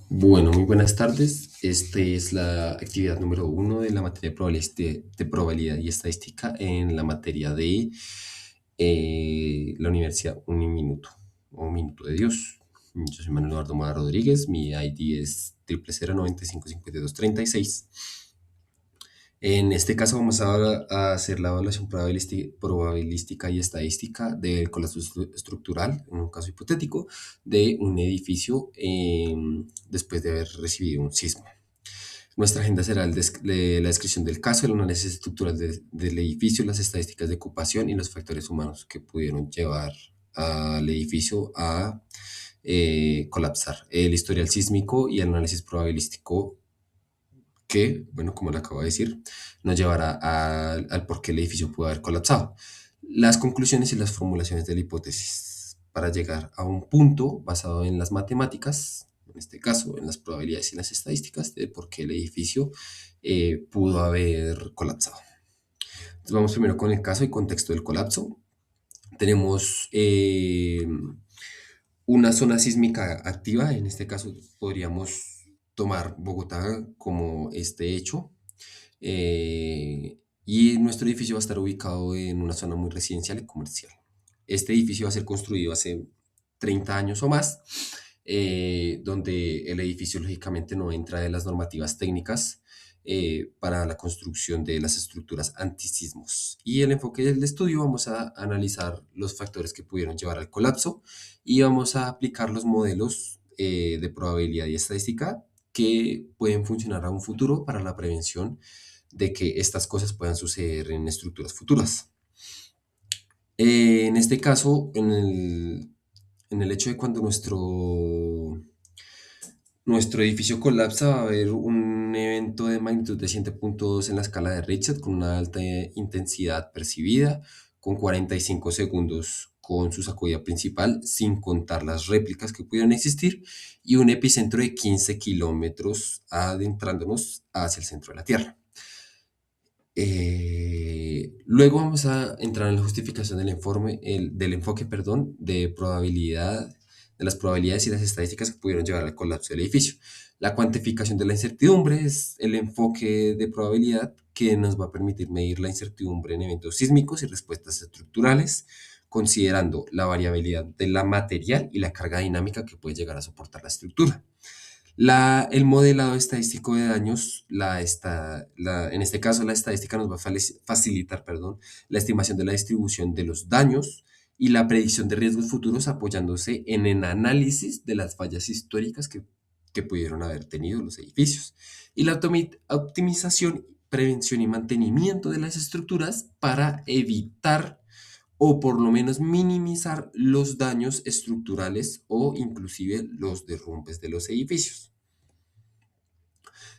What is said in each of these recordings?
Bueno, muy buenas tardes. Esta es la actividad número uno de la materia de probabilidad y estadística en la materia de la Universidad Uniminuto o Minuto de Dios. Yo soy Manuel Eduardo Mora Rodríguez, mi ID es 00955236. En este caso vamos a hacer la evaluación probabilística y estadística del colapso estructural, en un caso hipotético, de un edificio después de haber recibido un sismo. Nuestra agenda será la descripción del caso, el análisis estructural del edificio, las estadísticas de ocupación y los factores humanos que pudieron llevar al edificio a colapsar, el historial sísmico y el análisis probabilístico que, bueno, como le acabo de decir, nos llevará al por qué el edificio pudo haber colapsado. Las conclusiones y las formulaciones de la hipótesis para llegar a un punto basado en las matemáticas, en este caso en las probabilidades y las estadísticas de por qué el edificio pudo haber colapsado. Entonces vamos primero con el caso y contexto del colapso. Tenemos una zona sísmica activa, en este caso podríamos tomar Bogotá como este hecho, y nuestro edificio va a estar ubicado en una zona muy residencial y comercial. Este edificio va a ser construido hace 30 años o más, donde el edificio lógicamente no entra de las normativas técnicas para la construcción de las estructuras antisismos. Y el enfoque del estudio vamos a analizar los factores que pudieron llevar al colapso y vamos a aplicar los modelos de probabilidad y estadística que pueden funcionar a un futuro para la prevención de que estas cosas puedan suceder en estructuras futuras. En este caso, en el hecho de cuando nuestro edificio colapsa, va a haber un evento de magnitud de 7.2 en la escala de Richter con una alta intensidad percibida, con 45 segundos con su sacudida principal, sin contar las réplicas que pudieron existir, y un epicentro de 15 kilómetros adentrándonos hacia el centro de la Tierra. Luego vamos a entrar en la justificación del enfoque, perdón, de probabilidad, de las probabilidades y las estadísticas que pudieron llevar al colapso del edificio. La cuantificación de la incertidumbre es el enfoque de probabilidad que nos va a permitir medir la incertidumbre en eventos sísmicos y respuestas estructurales, considerando la variabilidad de la material y la carga dinámica que puede llegar a soportar la estructura. El modelado estadístico de daños, en este caso la estadística nos va a facilitar, perdón, la estimación de la distribución de los daños y la predicción de riesgos futuros apoyándose en el análisis de las fallas históricas que pudieron haber tenido los edificios. Y la optimización, prevención y mantenimiento de las estructuras para evitar o por lo menos minimizar los daños estructurales o inclusive los derrumbes de los edificios.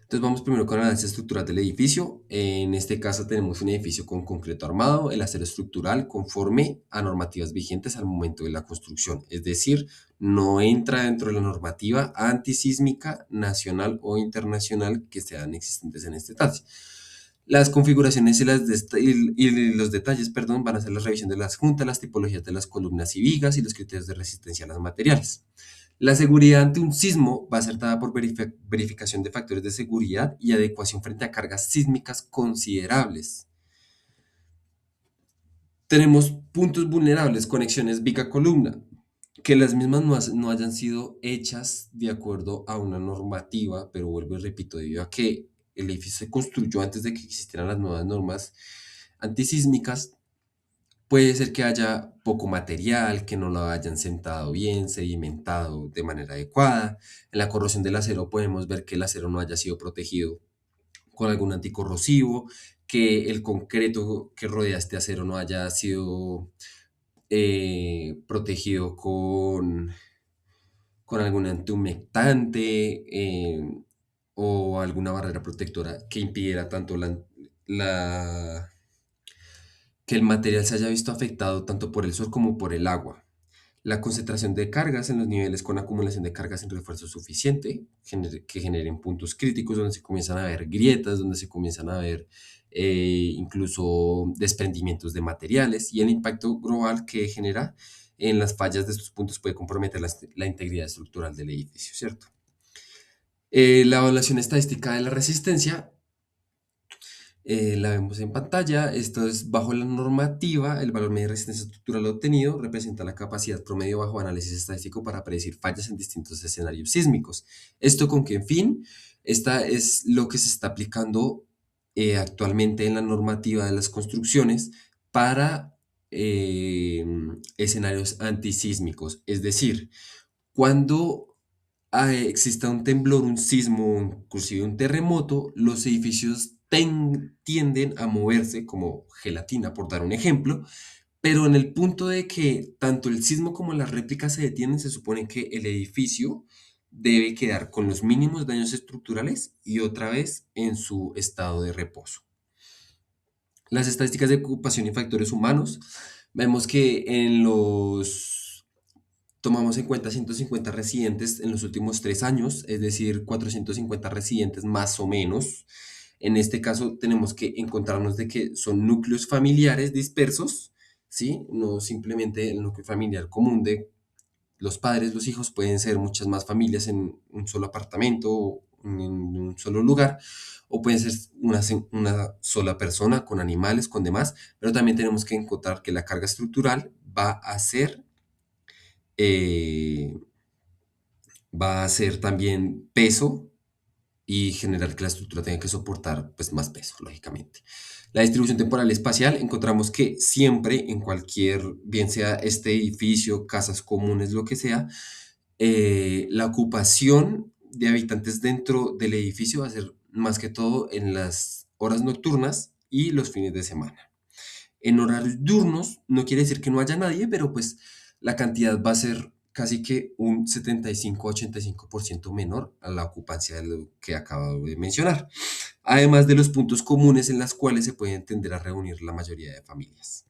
Entonces vamos primero con el análisis estructural del edificio. En este caso tenemos un edificio con concreto armado, el acero estructural conforme a normativas vigentes al momento de la construcción, es decir, no entra dentro de la normativa antisísmica nacional o internacional que sean existentes en este detalle. Las configuraciones y los detalles, perdón, van a ser la revisión de las juntas, las tipologías de las columnas y vigas y los criterios de resistencia a los materiales. La seguridad ante un sismo va a ser dada por verificación de factores de seguridad y adecuación frente a cargas sísmicas considerables. Tenemos puntos vulnerables, conexiones viga-columna, que las mismas no hayan sido hechas de acuerdo a una normativa, pero vuelvo y repito, debido a que el edificio se construyó antes de que existieran las nuevas normas antisísmicas, puede ser que haya poco material, que no lo hayan sentado bien, sedimentado de manera adecuada. En la corrosión del acero podemos ver que el acero no haya sido protegido con algún anticorrosivo, que el concreto que rodea este acero no haya sido protegido con algún antihumectante o alguna barrera protectora que impidiera tanto la que el material se haya visto afectado tanto por el sol como por el agua. La concentración de cargas en los niveles con acumulación de cargas en refuerzo suficiente, que generen puntos críticos donde se comienzan a ver grietas, donde se comienzan a ver incluso desprendimientos de materiales, y el impacto global que genera en las fallas de estos puntos puede comprometer la integridad estructural del edificio, ¿cierto? La evaluación estadística de la resistencia la vemos en pantalla. Esto es bajo la normativa. El valor medio de resistencia estructural obtenido representa la capacidad promedio bajo análisis estadístico para predecir fallas en distintos escenarios sísmicos. ¿Esto con qué fin? Esta es lo que se está aplicando actualmente en la normativa de las construcciones para escenarios antisísmicos. Es decir, cuando exista un temblor, un sismo, inclusive un terremoto, los edificios tienden a moverse como gelatina, por dar un ejemplo, pero en el punto de que tanto el sismo como las réplicas se detienen, se supone que el edificio debe quedar con los mínimos daños estructurales y otra vez en su estado de reposo. Las estadísticas de ocupación y factores humanos, vemos que tomamos en cuenta 150 residentes en los últimos 3 años, es decir, 450 residentes más o menos. En este caso tenemos que encontrarnos de que son núcleos familiares dispersos, ¿sí? No simplemente el núcleo familiar común de los padres, los hijos, pueden ser muchas más familias en un solo apartamento o en un solo lugar, o pueden ser una sola persona con animales, con demás, pero también tenemos que encontrar que la carga estructural eh, va a ser también peso y generar que la estructura tenga que soportar pues, más peso, lógicamente. La distribución temporal espacial, encontramos que siempre en cualquier, bien sea este edificio, casas comunes, lo que sea, la ocupación de habitantes dentro del edificio va a ser más que todo en las horas nocturnas y los fines de semana. En horarios diurnos no quiere decir que no haya nadie, pero pues la cantidad va a ser casi que un 75-85% menor a la ocupancia de lo que acabo de mencionar, además de los puntos comunes en los cuales se pueden tender a reunir la mayoría de familias.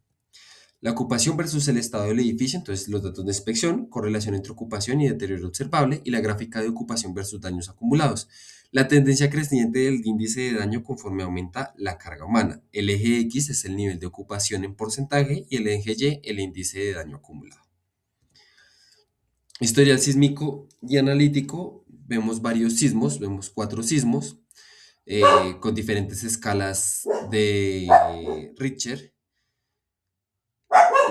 La ocupación versus el estado del edificio, entonces los datos de inspección, correlación entre ocupación y deterioro observable, y la gráfica de ocupación versus daños acumulados. La tendencia creciente del índice de daño conforme aumenta la carga humana. El eje X es el nivel de ocupación en porcentaje y el eje Y el índice de daño acumulado. Historial sísmico y analítico, vemos varios sismos, vemos 4 sismos eh, con diferentes escalas de Richter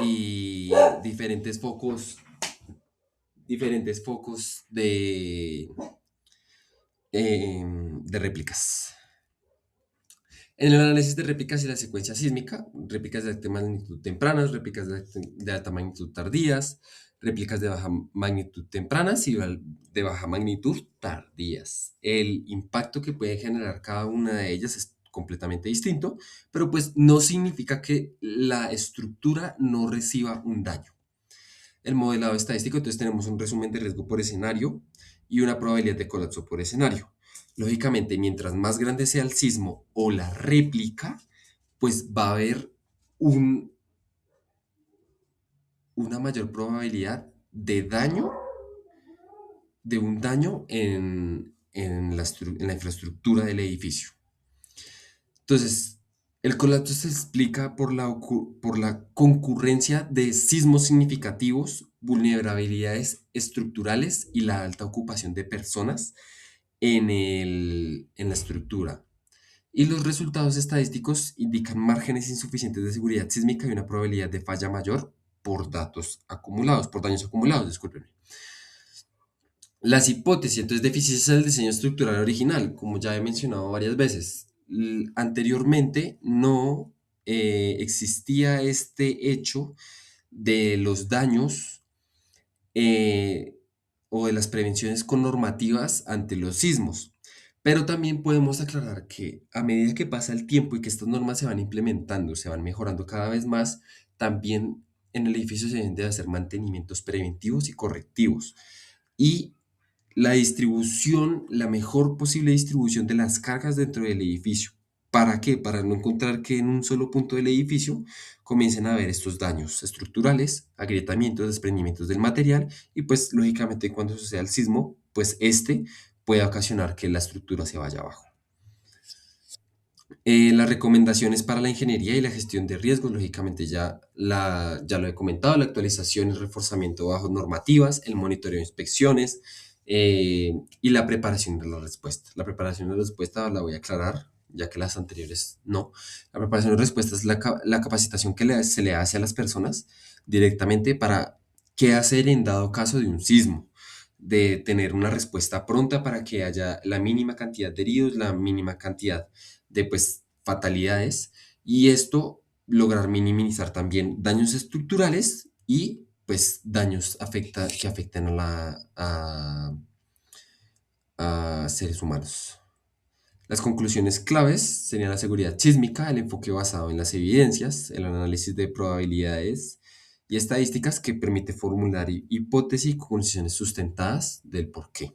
y diferentes focos de réplicas. En el análisis de réplicas y la secuencia sísmica, réplicas de alta magnitud tempranas, réplicas de alta magnitud tardías, réplicas de baja magnitud tempranas y de baja magnitud tardías. El impacto que puede generar cada una de ellas es completamente distinto, pero pues no significa que la estructura no reciba un daño. El modelado estadístico, entonces tenemos un resumen de riesgo por escenario y una probabilidad de colapso por escenario. Lógicamente, mientras más grande sea el sismo o la réplica, pues va a haber un, una mayor probabilidad de un daño en la infraestructura del edificio. Entonces, el colapso se explica por la concurrencia de sismos significativos, vulnerabilidades estructurales y la alta ocupación de personas en la estructura. Y los resultados estadísticos indican márgenes insuficientes de seguridad sísmica y una probabilidad de falla mayor por daños acumulados, discúlpenme. Las hipótesis, entonces deficiencias del diseño estructural original, como ya he mencionado varias veces. Anteriormente no existía este hecho de los daños eh, o de las prevenciones con normativas ante los sismos. Pero también podemos aclarar que a medida que pasa el tiempo y que estas normas se van implementando, se van mejorando cada vez más, también en el edificio se deben de hacer mantenimientos preventivos y correctivos. Y la distribución, la mejor posible distribución de las cargas dentro del edificio. ¿Para qué? Para no encontrar que en un solo punto del edificio comiencen a haber estos daños estructurales, agrietamientos, desprendimientos del material y pues lógicamente cuando suceda el sismo, pues este puede ocasionar que la estructura se vaya abajo. Las recomendaciones para la ingeniería y la gestión de riesgos, lógicamente ya lo he comentado, la actualización y reforzamiento bajo normativas, el monitoreo de inspecciones, y la preparación de la respuesta. La preparación de la respuesta la voy a aclarar, ya que las anteriores no. La preparación de respuesta es la capacitación que se le hace a las personas directamente para qué hacer en dado caso de un sismo, de tener una respuesta pronta para que haya la mínima cantidad de heridos, la mínima cantidad de pues fatalidades y esto lograr minimizar también daños estructurales y pues daños que afecten a seres humanos. Las conclusiones claves serían la seguridad sísmica, el enfoque basado en las evidencias, el análisis de probabilidades y estadísticas que permite formular hipótesis y conclusiones sustentadas del porqué.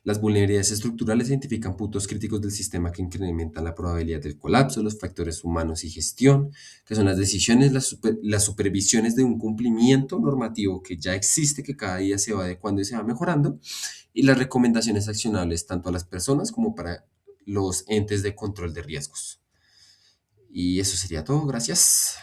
Las vulnerabilidades estructurales identifican puntos críticos del sistema que incrementan la probabilidad del colapso, los factores humanos y gestión, que son las decisiones, las supervisiones de un cumplimiento normativo que ya existe, que cada día se va adecuando y se va mejorando, y las recomendaciones accionables tanto a las personas como para los entes de control de riesgos. Y eso sería todo, gracias.